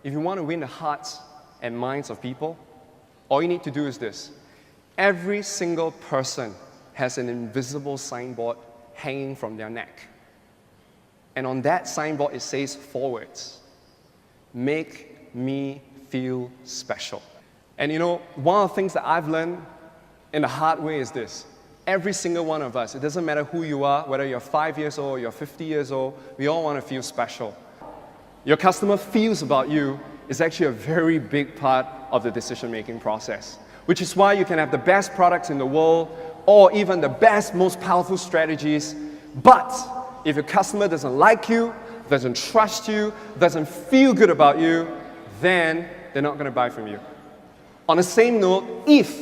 if you want to win the hearts and minds of people, all you need to do is this. Every single person has an invisible signboard hanging from their neck. And on that signboard, it says 4 words: make me feel special. And you know, one of the things that I've learned in the hard way is this. Every single one of us, it doesn't matter who you are, whether you're 5 years old or you're 50 years old, we all want to feel special. Your customer feels about you is actually a very big part of the decision-making process, which is why you can have the best products in the world or even the best, most powerful strategies, but if your customer doesn't like you, doesn't trust you, doesn't feel good about you, then they're not going to buy from you. On the same note, if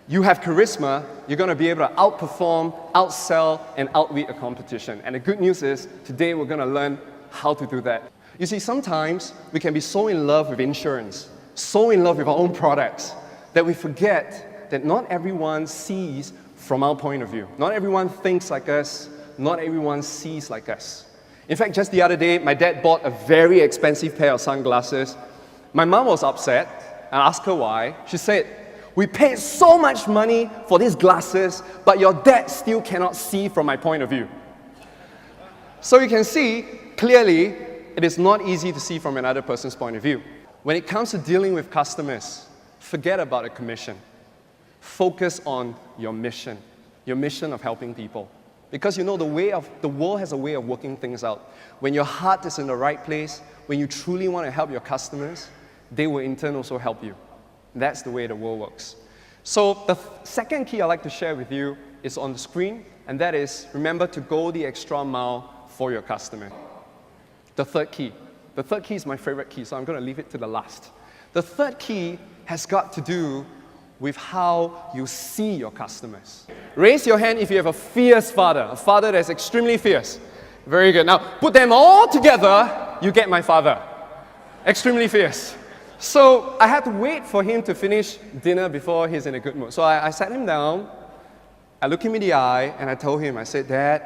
you have charisma, you're going to be able to outperform, outsell, and outwit a competition. And the good news is, today we're going to learn how to do that. You see, sometimes we can be so in love with insurance, so in love with our own products, that we forget that not everyone sees from our point of view. Not everyone thinks like us. Not everyone sees like us. In fact, just the other day, my dad bought a very expensive pair of sunglasses. My mom was upset. I asked her why. She said, "We paid so much money for these glasses, but your dad still cannot see from my point of view." So you can see, clearly, it is not easy to see from another person's point of view. When it comes to dealing with customers, forget about a commission. Focus on your mission of helping people. Because you know, the world has a way of working things out. When your heart is in the right place, when you truly want to help your customers, they will in turn also help you. That's the way the world works. So the second key I'd like to share with you is on the screen, and that is, remember to go the extra mile for your customer. The third key is my favorite key, so I'm going to leave it to the last. The third key has got to do with how you see your customers. Raise your hand if you have a fierce father, a father that's extremely fierce. Very good. Now, put them all together, you get my father. Extremely fierce. So I had to wait for him to finish dinner before he's in a good mood. So I sat him down, I looked him in the eye, and I told him, I said, "Dad,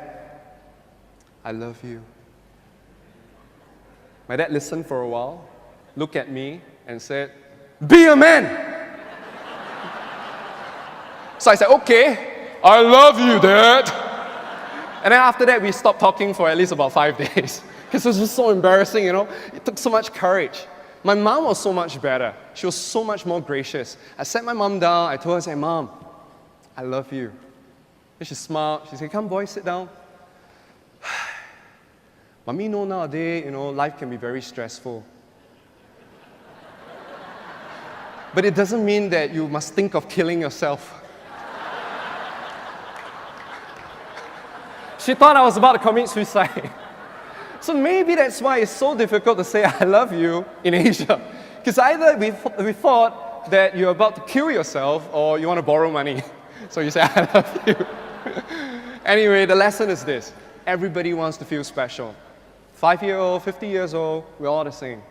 I love you." My dad listened for a while, looked at me, and said, "Be a man!" So I said, "Okay, I love you, Dad." And then after that, we stopped talking for at least about 5 days. Because it was just so embarrassing, you know. It took so much courage. My mom was so much better. She was so much more gracious. I sat my mom down. I told her, I said, "Mom, I love you." Then she smiled. She said, "Come, boy, sit down." Mommy, know nowadays, you know, life can be very stressful. But it doesn't mean that you must think of killing yourself. She thought I was about to commit suicide. So maybe that's why it's so difficult to say "I love you" in Asia. Because either we thought that you're about to kill yourself or you want to borrow money. So you say "I love you." Anyway, the lesson is this. Everybody wants to feel special. 5-year-old, 50 years old, we're all the same.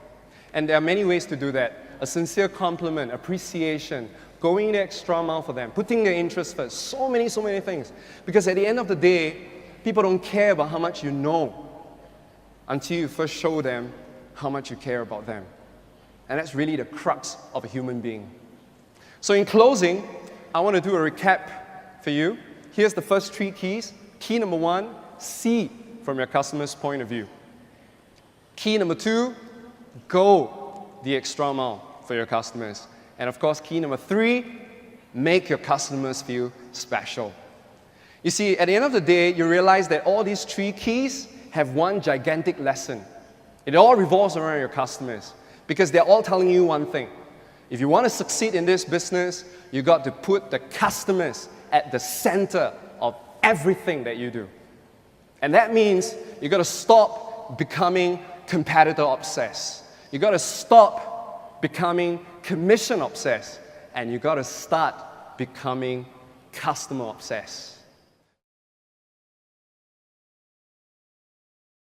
And there are many ways to do that. A sincere compliment, appreciation, going the extra mile for them, putting their interests first. So many things. Because at the end of the day, people don't care about how much you know until you first show them how much you care about them. And that's really the crux of a human being. So in closing, I want to do a recap for you. Here's the first 3 keys. Key number 1, see from your customer's point of view. Key number 2, go the extra mile for your customers. And of course, key number 3, make your customers feel special. You see, at the end of the day, you realize that all these 3 keys have one gigantic lesson. It all revolves around your customers because they're all telling you one thing. If you want to succeed in this business, you got to put the customers at the center of everything that you do. And that means you got to stop becoming competitor obsessed. You got to stop becoming commission obsessed, and you got to start becoming customer obsessed.